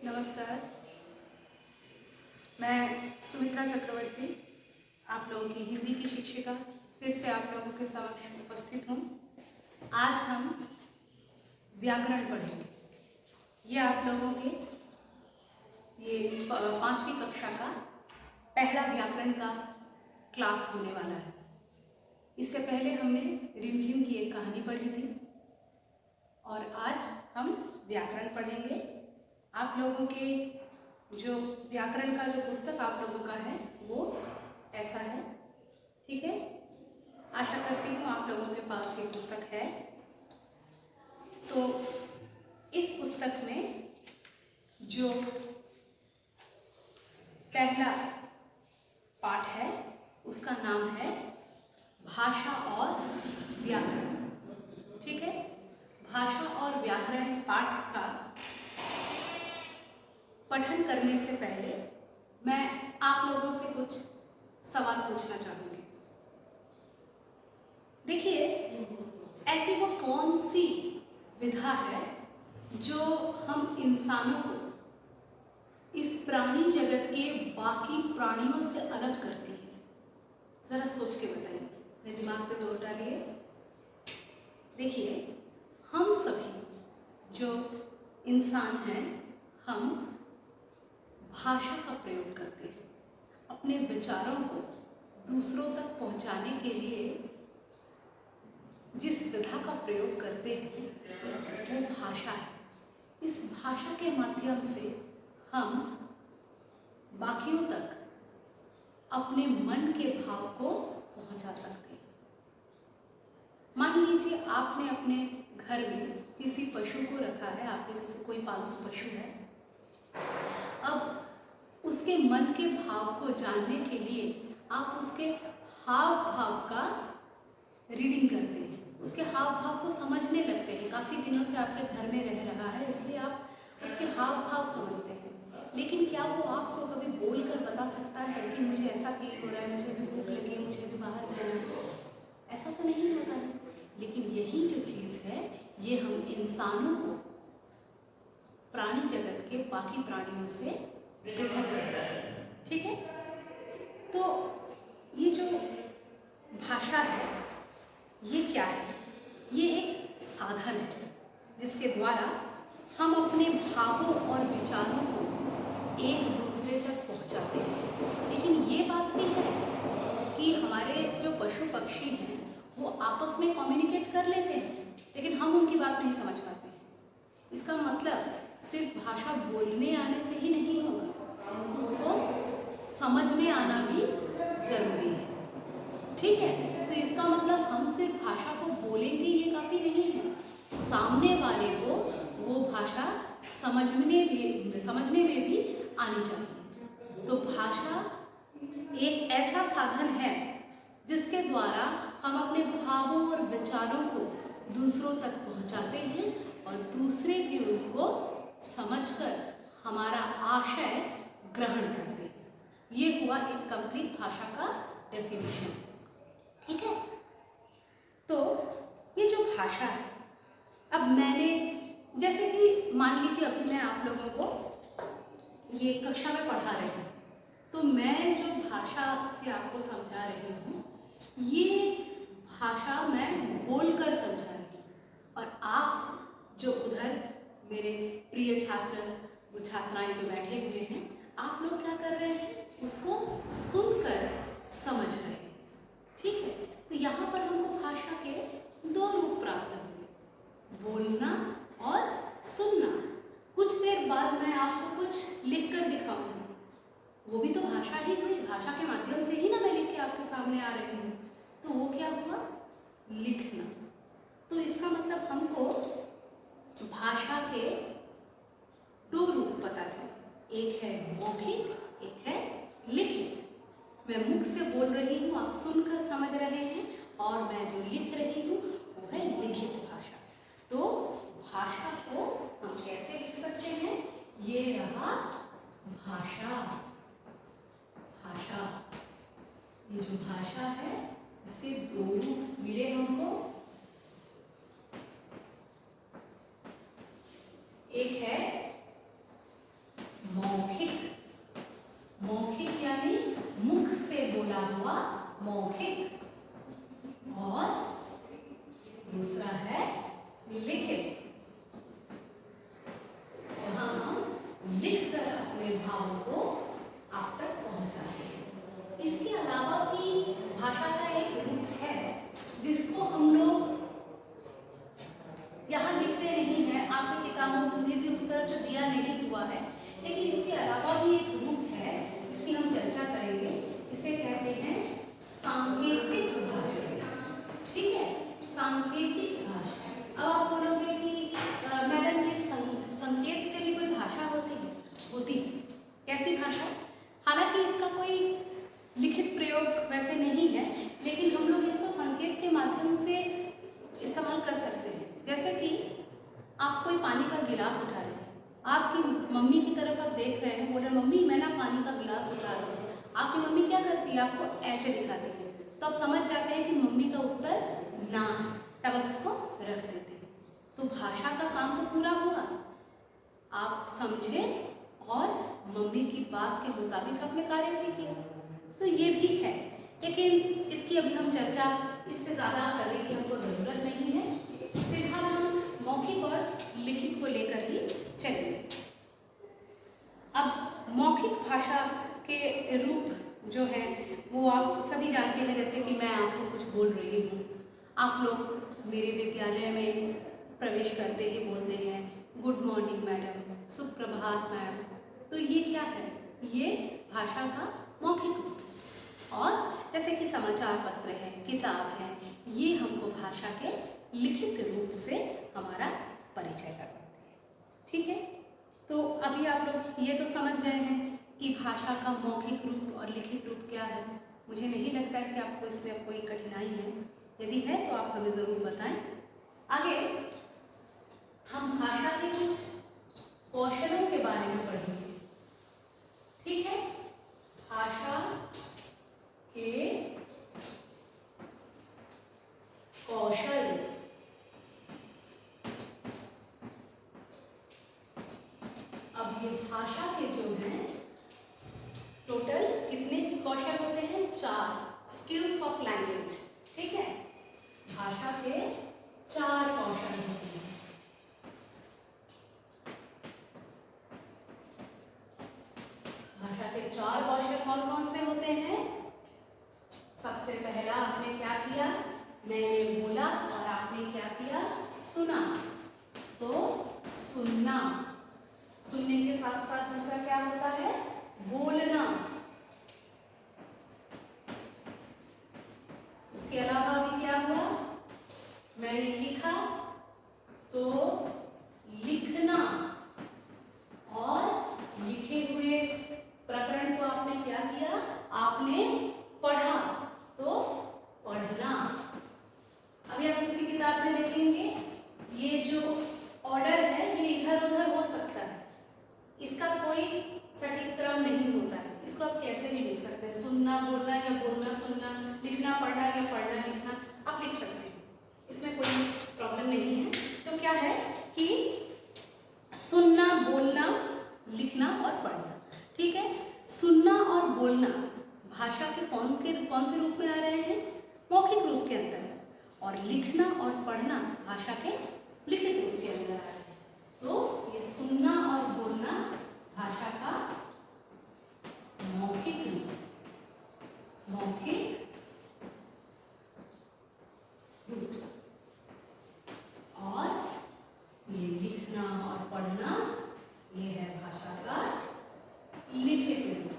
नमस्कार। मैं सुमित्रा चक्रवर्ती, आप लोगों की हिंदी की शिक्षिका, फिर से आप लोगों के समक्ष उपस्थित हूँ। आज हम व्याकरण पढ़ेंगे। ये आप लोगों के ये 5वीं कक्षा का पहला व्याकरण का क्लास होने वाला है। इससे पहले हमने रिमझिम की एक कहानी पढ़ी थी और आज हम व्याकरण पढ़ेंगे। आप लोगों के जो व्याकरण का जो पुस्तक आप लोगों का है वो ऐसा है, ठीक है। आशा करती हूँ आप लोगों के पास ये पुस्तक है। तो इस पुस्तक में जो पहला पाठ है उसका नाम है भाषा और व्याकरण, ठीक है। भाषा और व्याकरण पाठ का पठन करने से पहले मैं आप लोगों से कुछ सवाल पूछना चाहूँगी। देखिए, ऐसी वो कौन सी विधा है जो हम इंसानों को इस प्राणी जगत के बाकी प्राणियों से अलग करती है? ज़रा सोच के बताइए, अपने दिमाग पे जोर डालिए। देखिए, हम सभी जो इंसान हैं, हम भाषा का प्रयोग करते हैं। अपने विचारों को दूसरों तक पहुंचाने के लिए जिस विधा का प्रयोग करते हैं वो भाषा है। इस भाषा के माध्यम से हम बाकियों तक अपने मन के भाव को पहुंचा सकते हैं। मान लीजिए आपने अपने घर में किसी पशु को रखा है, आपके किसी कोई पालतू पशु है। अब उसके मन के भाव को जानने के लिए आप उसके हाव भाव का रीडिंग करते हैं, उसके हाव भाव को समझने लगते हैं। काफ़ी दिनों से आपके घर में रह रहा है, इसलिए आप उसके हाव भाव समझते हैं। लेकिन क्या वो आपको कभी बोल कर बता सकता है कि मुझे ऐसा फील हो रहा है, मुझे भी भूख लगी है, मुझे भी बाहर जाना है? ऐसा तो नहीं होता है। लेकिन यही जो चीज़ है ये हम इंसानों को प्राणी जगत के बाकी प्राणियों से पृथक करता है, ठीक है। तो ये जो भाषा है ये क्या है? ये एक साधन है जिसके द्वारा हम अपने भावों और विचारों को एक दूसरे तक पहुंचाते हैं। लेकिन ये बात भी है कि हमारे जो पशु पक्षी हैं वो आपस में कम्युनिकेट कर लेते हैं, लेकिन हम उनकी बात नहीं समझ पाते हैं। इसका मतलब सिर्फ भाषा बोलने आने से ही नहीं होगा, उसको समझ में आना भी ज़रूरी है, ठीक है। तो इसका मतलब हम सिर्फ भाषा को बोलेंगे ये काफ़ी नहीं है, सामने वाले को वो भाषा समझने में भी आनी चाहिए। तो भाषा एक ऐसा साधन है जिसके द्वारा हम अपने भावों और विचारों को दूसरों तक पहुंचाते हैं और दूसरे भी उनको समझकर हमारा आशय ग्रहण करते हैं। ये हुआ एक कंप्लीट भाषा का डेफिनेशन, ठीक है। तो ये जो भाषा है, अब मैंने जैसे कि मान लीजिए अभी मैं आप लोगों को ये कक्षा में पढ़ा रही हूँ, तो मैं जो भाषा से आपको समझा रही हूँ ये भाषा मैं बोलकर समझा रही हूँ, और आप जो उधर मेरे प्रिय छात्र छात्राएं जो बैठे हुए हैं, आप लोग क्या कर रहे हैं? उसको सुनकर समझ रहे हैं, ठीक है। तो यहाँ पर हमको भाषा के दो रूप प्राप्त हुए, बोलना और सुनना। कुछ देर बाद मैं आपको कुछ लिख कर दिखाऊंगी, वो भी तो भाषा ही हुई। भाषा के माध्यम से ही ना मैं लिख के आपके सामने आ रही हूँ। तो वो क्या हुआ? लिखना। तो इसका मतलब हमको भाषा के दो रूप पता चले, एक है मौखिक, एक है लिखित। मैं मुख से बोल रही हूँ, आप सुनकर समझ रहे हैं, और मैं जो लिख रही हूँ वो है लिखित भाषा। तो भाषा को हम कैसे लिख सकते हैं? ये रहा भाषा। भाषा, ये जो भाषा है इसके दो रूप मिले हमको। एक है मौखिक और दूसरा है लिखित, जहां हम लिखकर अपने भावों को आप तक पहुंचाते हैं। इसके अलावा भी भाषा का एक रूप है जिसको हम लोग यहाँ लिखते नहीं हैं, आपकी किताबों में भी उस तरह से दिया नहीं हुआ है, लेकिन इसके अलावा भी एक रूप है जिसकी हम चर्चा करेंगे। इसे कहते हैं सांकेतिक भाषा। ठीक है, सांकेतिक भाषा। अब आप बोलोगे कि मैडम ये संकेत से भी कोई भाषा होती है? होती है। कैसी भाषा? हालांकि इसका कोई लिखित प्रयोग वैसे नहीं है, लेकिन हम लोग इसको संकेत के माध्यम से इस्तेमाल कर सकते हैं। जैसे कि आप कोई पानी का गिलास उठा रहे हैं, आपकी मम्मी की तरफ आप देख रहे हैं, बोल रहे मम्मी मैं ना पानी का गिलास उठा रहा हूँ। आपकी मम्मी क्या करती है? आपको ऐसे दिखाती है, तो आप समझ जाते हैं कि मम्मी का उत्तर ना है, तब आप उसको रख देते हैं। तो भाषा का काम तो पूरा हुआ, आप समझे और मम्मी की बात के मुताबिक अपने कार्य भी किया, तो ये भी है। लेकिन इसकी अभी हम चर्चा इससे ज़्यादा करने की हमको ज़रूरत नहीं है। फिलहाल हम मौखिक और लिखित को लेकर ही चलेंगे। अब मौखिक भाषा के रूप जो हैं वो आप सभी जानते हैं। जैसे कि मैं आपको कुछ बोल रही हूँ, आप लोग मेरे विद्यालय में प्रवेश करते ही बोलते हैं गुड मॉर्निंग मैडम, सुप्रभात मैम। तो ये क्या है? ये भाषा का मौखिक रूप। और जैसे कि समाचार पत्र है, किताब है, ये हमको भाषा के लिखित रूप से हमारा परिचय करवाते हैं। ठीक है, तो अभी आप लोग ये तो समझ गए हैं कि भाषा का मौखिक रूप और लिखित रूप क्या है। मुझे नहीं लगता है कि आपको इसमें अब कोई कठिनाई है, यदि है तो आप हमें ज़रूर बताएं। आगे हम भाषा के कुछ कौशलों के बारे में पढ़ेंगे। ठीक है, भाषा के कौशल। अब ये भाषा के जो हैं टोटल कितने कौशल होते हैं? 4 स्किल्स ऑफ लैंग्वेज। ठीक है, भाषा के 4 कौशल होते हैं। भाषा के 4 कौशल कौन कौन से होते हैं? सबसे पहला आपने क्या किया? मैंने बोला और आपने क्या किया? सुना। तो सुनना, सुनने के साथ साथ दूसरा क्या होता है? बोलना। उसके अलावा भी क्या हुआ? मैंने लिखा तो लिखना, और लिखे हुए प्रकरण को आपने क्या किया? आपने पढ़ा तो पढ़ना। अभी आप किसी किताब में देखेंगे ये जो ऑर्डर है ये इधर उधर हो सकता है, इसका कोई सटीक क्रम नहीं होता है। इसको आप कैसे भी लिख सकते हैं, सुनना बोलना या बोलना सुनना, लिखना पढ़ना या पढ़ना लिखना, आप लिख सकते हैं, इसमें कोई प्रॉब्लम नहीं है। तो क्या है कि सुनना, बोलना, लिखना और पढ़ना। ठीक है, सुनना और बोलना भाषा के कौन से रूप में आ रहे हैं? मौखिक रूप के अंदर। और लिखना और पढ़ना भाषा के लिखित रूप के अंदर आ रहे हैं। तो ये सुनना और बोलना भाषा का मौखिक रूप, मौखिक रूप। और ये लिखना और पढ़ना ये है भाषा का लिखित रूप।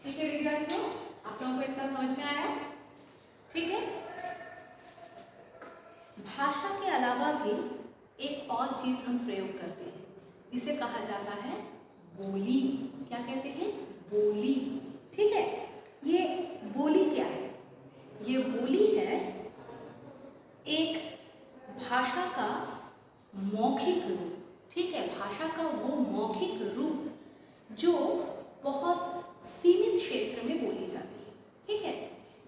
ठीक है विद्यार्थियों, आप लोगों को इतना समझ में आया? ठीक है, भाषा के अलावा भी एक और चीज हम प्रयोग करते हैं, जिसे कहा जाता है बोली। क्या कहते हैं? बोली। ठीक है, ये बोली क्या है? ये बोली है एक भाषा का मौखिक रूप। ठीक है, भाषा का वो मौखिक रूप जो बहुत सीमित क्षेत्र में बोली जाती है। ठीक है,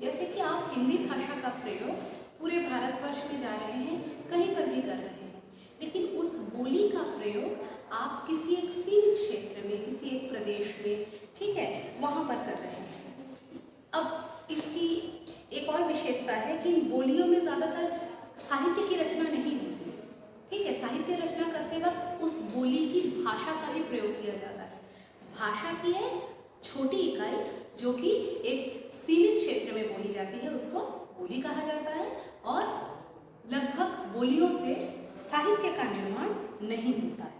जैसे कि आप हिंदी भाषा का प्रयोग पूरे भारतवर्ष में जा रहे हैं, कहीं पर भी कर रहे हैं, लेकिन उस बोली का प्रयोग आप किसी एक सीमित क्षेत्र में, किसी एक प्रदेश में, ठीक है, वहाँ पर कर रहे हैं। अब इसकी एक और विशेषता है कि इन बोलियों में ज़्यादातर साहित्य की रचना नहीं होती है, ठीक है। साहित्य रचना करते वक्त उस बोली की भाषा का ही प्रयोग किया जाता है। भाषा की है छोटी इकाई जो कि एक सीमित क्षेत्र में बोली जाती है, उसको बोली कहा जाता है। और लगभग बोलियों से साहित्य का निर्माण नहीं होता है।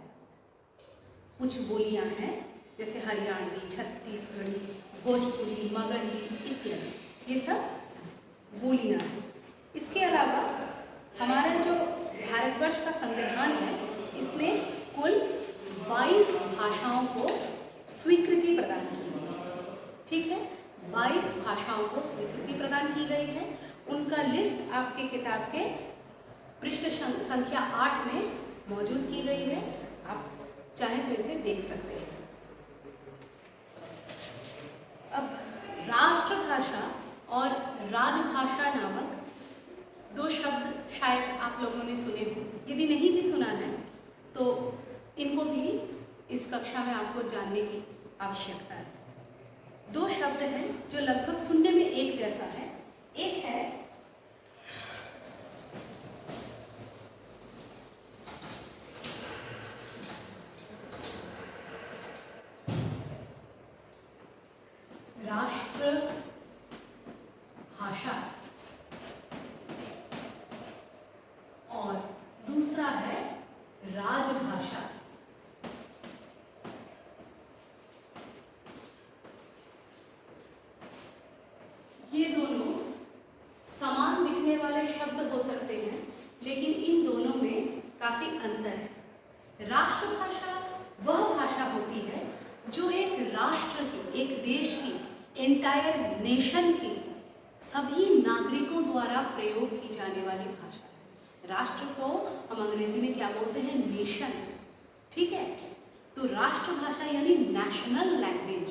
कुछ बोलियां हैं जैसे हरियाणवी, छत्तीसगढ़ी, भोजपुरी, मगही इत्यादि, ये सब बोलियां हैं। इसके अलावा हमारा जो भारतवर्ष का संविधान है, इसमें कुल 22 भाषाओं को स्वीकृति प्रदान की गई है, ठीक है। 22 भाषाओं को स्वीकृति प्रदान की गई है। उनका लिस्ट आपके किताब के पृष्ठ संख्या 8 में मौजूद की गई है, आप चाहें तो इसे देख सकते हैं। अब राष्ट्रभाषा और राजभाषा नामक 2 शब्द शायद आप लोगों ने सुने हो। यदि नहीं भी सुना है तो इनको भी इस कक्षा में आपको जानने की आवश्यकता है। 2 शब्द हैं जो लगभग सुनने में एक जैसा है। एक है राष्ट्रभाषा और दूसरा है राजभाषा। ये दोनों समान दिखने वाले शब्द हो सकते हैं, लेकिन इन दोनों में काफी अंतर है। राष्ट्रभाषा वह भाषा होती है जो एक राष्ट्र की, एक देश की, एंटायर नेशन की सभी नागरिकों द्वारा प्रयोग की जाने वाली भाषा है। राष्ट्र को हम अंग्रेजी में क्या बोलते हैं? नेशन, ठीक है। तो राष्ट्रभाषा यानी नेशनल लैंग्वेज,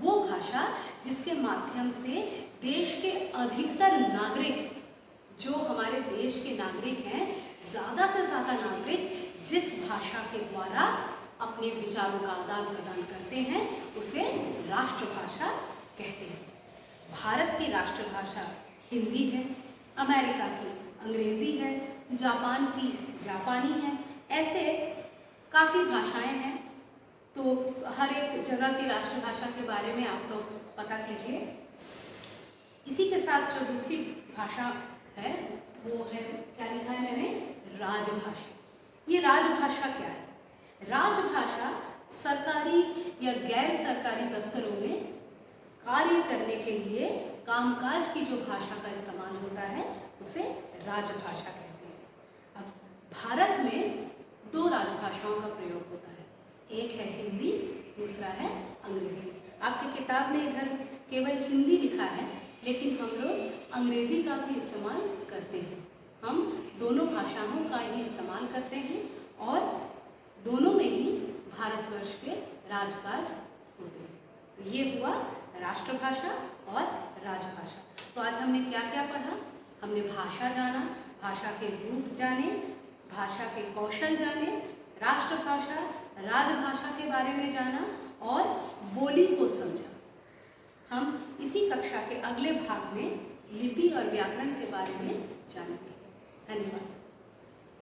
वो भाषा जिसके माध्यम से देश के अधिकतर नागरिक, जो हमारे देश के नागरिक हैं, ज़्यादा से ज़्यादा नागरिक जिस भाषा के द्वारा अपने विचारों का आदान प्रदान करते हैं उसे राष्ट्रभाषा कहते हैं। भारत की राष्ट्रभाषा हिंदी है, अमेरिका की अंग्रेज़ी है, जापान की जापानी है। ऐसे काफ़ी भाषाएं हैं, तो हर एक जगह की राष्ट्रभाषा के बारे में आप लोग पता कीजिए। इसी के साथ जो दूसरी भाषा है वो है, क्या लिखा है मैंने? राजभाषा। ये राजभाषा क्या है? राजभाषा सरकारी या गैर सरकारी दफ्तरों में कार्य करने के लिए कामकाज की जो भाषा का इस्तेमाल होता है उसे राजभाषा कहते हैं। अब भारत में 2 राजभाषाओं का प्रयोग होता है, एक है हिंदी, दूसरा है अंग्रेजी। आपकी किताब में इधर केवल हिंदी लिखा है, लेकिन हम लोग अंग्रेजी का भी इस्तेमाल करते हैं। हम दोनों भाषाओं का ही इस्तेमाल करते हैं और दोनों में ही भारतवर्ष के राजकाज होते हैं। तो ये हुआ राष्ट्रभाषा और राजभाषा। तो आज हमने क्या क्या पढ़ा? हमने भाषा जाना, भाषा के रूप जाने, भाषा के कौशल जाने, राष्ट्रभाषा, राजभाषा के बारे में जाना और बोली को समझा। हम इसी कक्षा के अगले भाग में लिपि और व्याकरण के बारे में जानेंगे। धन्यवाद।